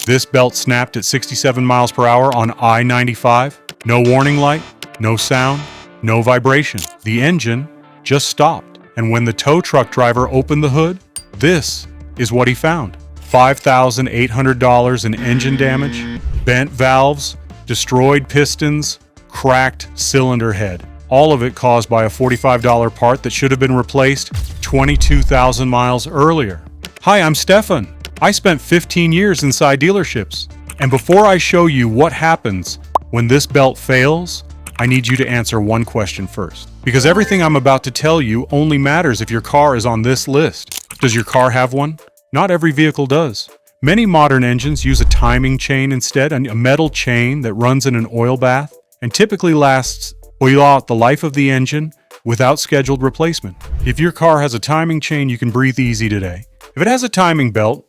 This belt snapped at 67 miles per hour on I-95. No warning light, no sound, no vibration. The engine just stopped. And when the tow truck driver opened the hood, this is what he found. $5,800 in engine damage, bent valves, destroyed pistons, cracked cylinder head. All of it caused by a $45 part that should have been replaced 22,000 miles earlier. Hi, I'm Stefan. I spent 15 years inside dealerships. And before I show you what happens when this belt fails, I need you to answer one question first. Because everything I'm about to tell you only matters if your car is on this list. Does your car have one? Not every vehicle does. Many modern engines use a timing chain instead, a metal chain that runs in an oil bath and typically lasts throughout the life of the engine without scheduled replacement. If your car has a timing chain, you can breathe easy today. If it has a timing belt,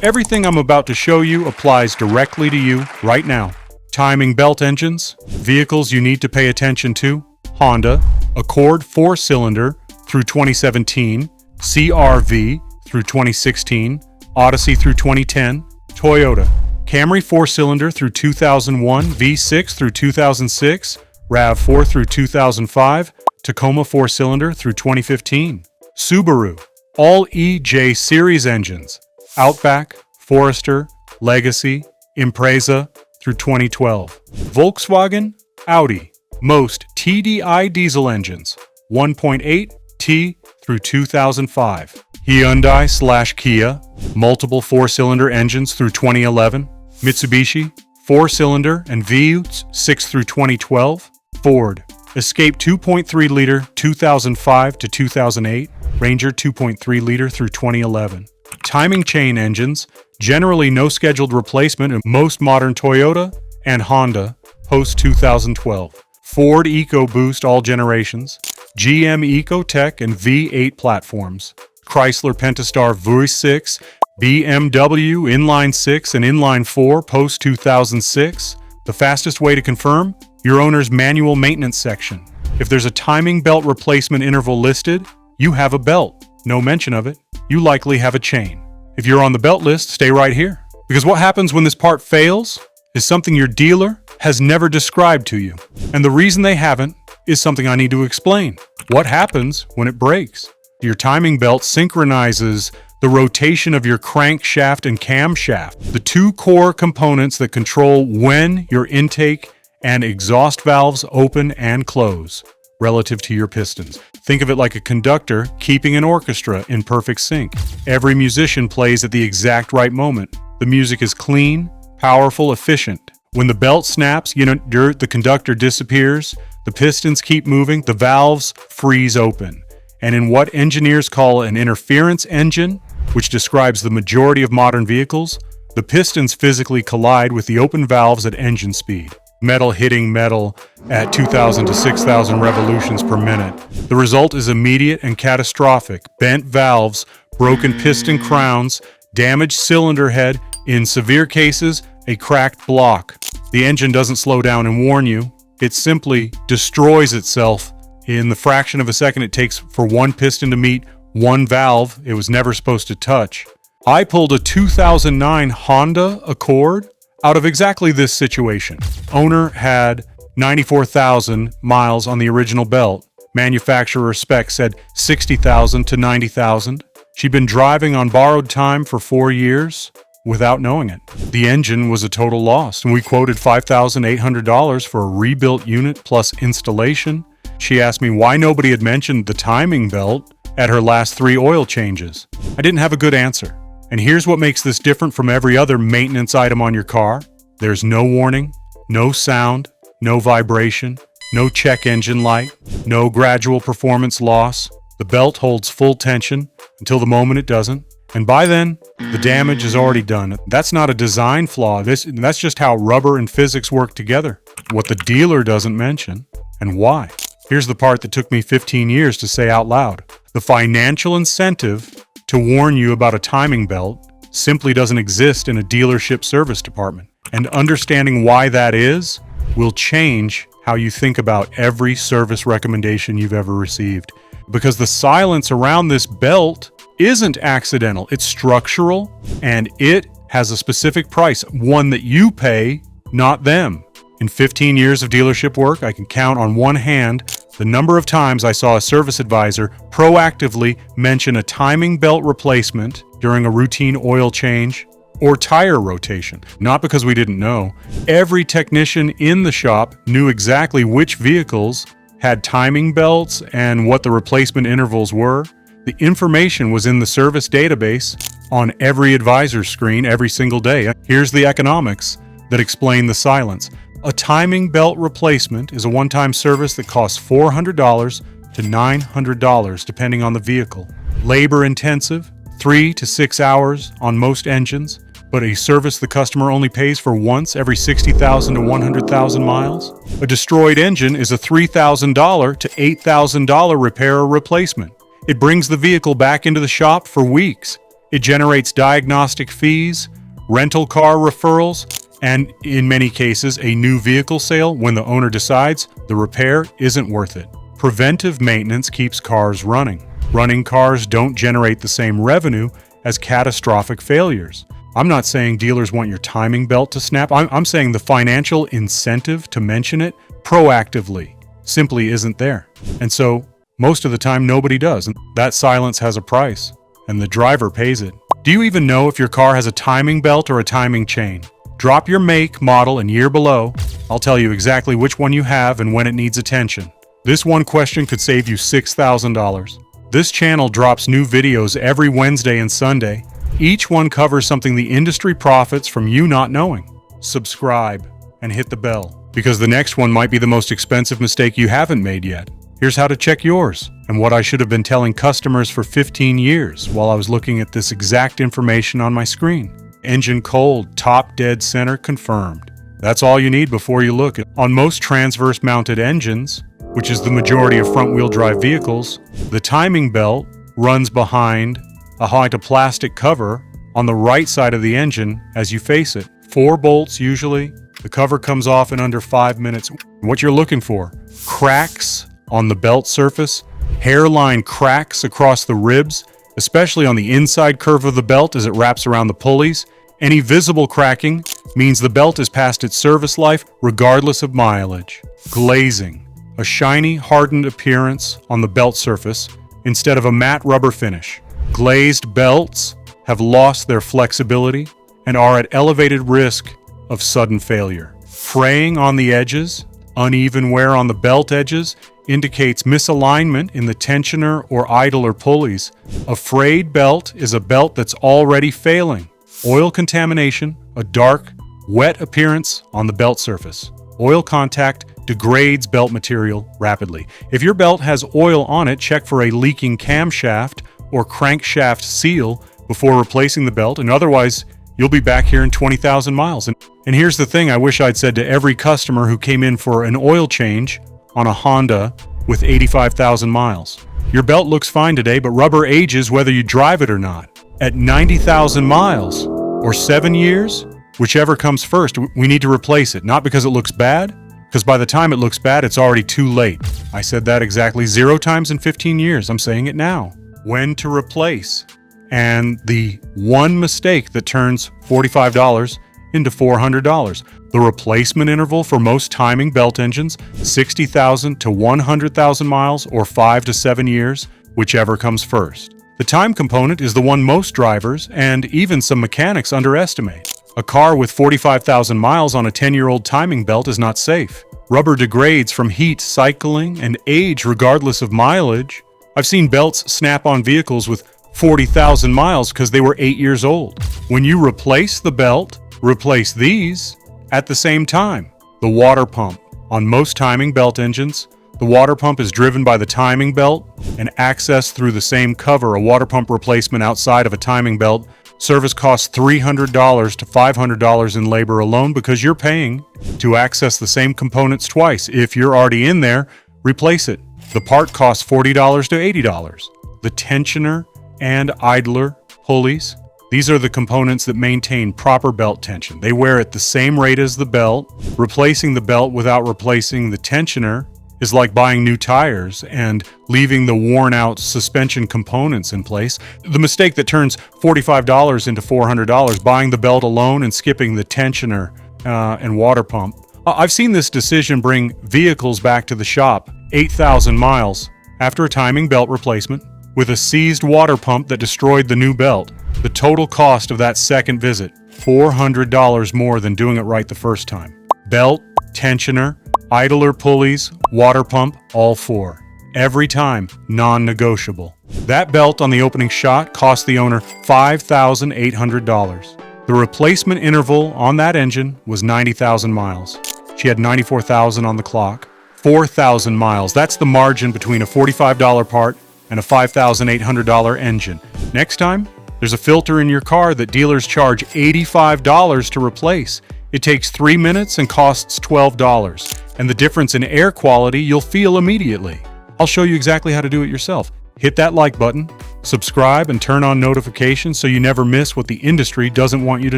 everything I'm about to show you applies directly to you right now. Timing belt engines, vehicles you need to pay attention to: Honda, Accord 4-cylinder through 2017, CR-V through 2016, Odyssey through 2010, Toyota, Camry 4-cylinder through 2001, V6 through 2006, RAV4 through 2005, Tacoma 4-cylinder through 2015, Subaru, all EJ series engines, Outback, Forester, Legacy, Impreza through 2012, Volkswagen, Audi, most TDI diesel engines, 1.8 T through 2005, Hyundai/Kia, multiple 4-cylinder engines through 2011, Mitsubishi, 4-cylinder and V6 through 2012, Ford, Escape 2.3-liter 2005 to 2008, Ranger 2.3-liter through 2011. Timing chain engines, generally no scheduled replacement in most modern Toyota and Honda post-2012. Ford EcoBoost all generations, GM EcoTech and V8 platforms, Chrysler Pentastar V6, BMW Inline 6 and Inline 4 post-2006. The fastest way to confirm? Your owner's manual maintenance section. If there's a timing belt replacement interval listed, you have a belt. No mention of it, you likely have a chain. If you're on the belt list, stay right here. Because what happens when this part fails is something your dealer has never described to you. And the reason they haven't is something I need to explain. What happens when it breaks? Your timing belt synchronizes the rotation of your crankshaft and camshaft, the two core components that control when your intake and exhaust valves open and close relative to your pistons. Think of it like a conductor keeping an orchestra in perfect sync. Every musician plays at the exact right moment. The music is clean, powerful, efficient. When the belt snaps, the conductor disappears, the pistons keep moving, the valves freeze open. And in what engineers call an interference engine, which describes the majority of modern vehicles, the pistons physically collide with the open valves at engine speed. Metal hitting metal at 2,000 to 6,000 revolutions per minute. The result is immediate and catastrophic. Bent valves, broken piston crowns, damaged cylinder head, in severe cases, a cracked block. The engine doesn't slow down and warn you. It simply destroys itself in the fraction of a second it takes for one piston to meet one valve it was never supposed to touch. I pulled a 2009 Honda Accord out of exactly this situation. Owner had 94,000 miles on the original belt. Manufacturer spec said 60,000 to 90,000. She'd been driving on borrowed time for 4 years without knowing it. The engine was a total loss, and we quoted $5,800 for a rebuilt unit plus installation. She asked me why nobody had mentioned the timing belt at her last 3 oil changes. I didn't have a good answer. And here's what makes this different from every other maintenance item on your car. There's no warning, no sound, no vibration, no check engine light, no gradual performance loss. The belt holds full tension until the moment it doesn't. And by then, the damage is already done. That's not a design flaw. That's just how rubber and physics work together. What the dealer doesn't mention, and why. Here's the part that took me 15 years to say out loud. The financial incentive to warn you about a timing belt simply doesn't exist in a dealership service department. And understanding why that is will change how you think about every service recommendation you've ever received. Because the silence around this belt isn't accidental, it's structural, and it has a specific price, one that you pay, not them. In 15 years of dealership work, I can count on one hand the number of times I saw a service advisor proactively mention a timing belt replacement during a routine oil change or tire rotation. Not because we didn't know. Every technician in the shop knew exactly which vehicles had timing belts and what the replacement intervals were. The information was in the service database on every advisor's screen every single day. Here's the economics that explain the silence. A timing belt replacement is a one-time service that costs $400 to $900 depending on the vehicle. Labor-intensive, 3 to 6 hours on most engines, but a service the customer only pays for once every 60,000 to 100,000 miles. A destroyed engine is a $3,000 to $8,000 repair or replacement. It brings the vehicle back into the shop for weeks. It generates diagnostic fees, rental car referrals, and in many cases, a new vehicle sale when the owner decides the repair isn't worth it. Preventive maintenance keeps cars running. Running cars don't generate the same revenue as catastrophic failures. I'm not saying dealers want your timing belt to snap. I'm saying the financial incentive to mention it proactively simply isn't there. And so most of the time, nobody does. And that silence has a price, and the driver pays it. Do you even know if your car has a timing belt or a timing chain? Drop your make, model, and year below. I'll tell you exactly which one you have and when it needs attention. This one question could save you $6,000. This channel drops new videos every Wednesday and Sunday. Each one covers something the industry profits from you not knowing. Subscribe and hit the bell, because the next one might be the most expensive mistake you haven't made yet. Here's how to check yours, and what I should have been telling customers for 15 years while I was looking at this exact information on my screen. Engine cold, top dead center confirmed. That's all you need before you look. On most transverse mounted engines, which is the majority of front-wheel drive vehicles, the timing belt runs behind a plastic cover on the right side of the engine as you face it. 4 bolts usually. The cover comes off in under 5 minutes. What you're looking for: cracks on the belt surface, hairline cracks across the ribs, especially on the inside curve of the belt as it wraps around the pulleys. Any visible cracking means the belt is past its service life regardless of mileage. Glazing, a shiny, hardened appearance on the belt surface instead of a matte rubber finish. Glazed belts have lost their flexibility and are at elevated risk of sudden failure. Fraying on the edges, uneven wear on the belt edges indicates misalignment in the tensioner or idler pulleys. A frayed belt is a belt that's already failing. Oil contamination, a dark, wet appearance on the belt surface. Oil contact degrades belt material rapidly. If your belt has oil on it, check for a leaking camshaft or crankshaft seal before replacing the belt, and otherwise you'll be back here in 20,000 miles. And here's the thing I wish I'd said to every customer who came in for an oil change on a Honda with 85,000 miles. Your belt looks fine today, but rubber ages whether you drive it or not. At 90,000 miles or 7 years, whichever comes first, we need to replace it. Not because it looks bad, because by the time it looks bad, it's already too late. I said that exactly 0 times in 15 years. I'm saying it now. When to replace. And the one mistake that turns $45 into $400. The replacement interval for most timing belt engines, 60,000 to 100,000 miles or 5 to 7 years, whichever comes first. The time component is the one most drivers and even some mechanics underestimate. A car with 45,000 miles on a 10-year-old timing belt is not safe. Rubber degrades from heat, cycling, and age regardless of mileage. I've seen belts snap on vehicles with 40,000 miles because they were 8 years old. When you replace the belt, replace these at the same time. The water pump. On most timing belt engines, the water pump is driven by the timing belt and accessed through the same cover. A water pump replacement outside of a timing belt service costs $300 to $500 in labor alone because you're paying to access the same components twice. If you're already in there, replace it. The part costs $40 to $80. The tensioner and idler pulleys. These are the components that maintain proper belt tension. They wear at the same rate as the belt. Replacing the belt without replacing the tensioner is like buying new tires and leaving the worn-out suspension components in place. The mistake that turns $45 into $400, buying the belt alone and skipping the tensioner and water pump. I've seen this decision bring vehicles back to the shop 8,000 miles after a timing belt replacement with a seized water pump that destroyed the new belt. The total cost of that second visit, $400 more than doing it right the first time. Belt, tensioner, idler pulleys, water pump, all four. Every time, non-negotiable. That belt on the opening shot cost the owner $5,800. The replacement interval on that engine was 90,000 miles. She had 94,000 on the clock. 4,000 miles. That's the margin between a $45 part and a $5,800 engine. Next time, there's a filter in your car that dealers charge $85 to replace. It takes 3 minutes and costs $12. And the difference in air quality you'll feel immediately. I'll show you exactly how to do it yourself. Hit that like button, subscribe, and turn on notifications so you never miss what the industry doesn't want you to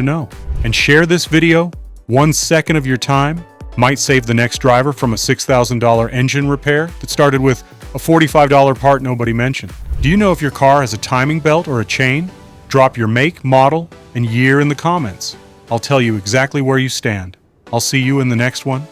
know. And share this video. 1 second of your time might save the next driver from a $6,000 engine repair that started with a $45 part nobody mentioned. Do you know if your car has a timing belt or a chain? Drop your make, model, and year in the comments. I'll tell you exactly where you stand. I'll see you in the next one.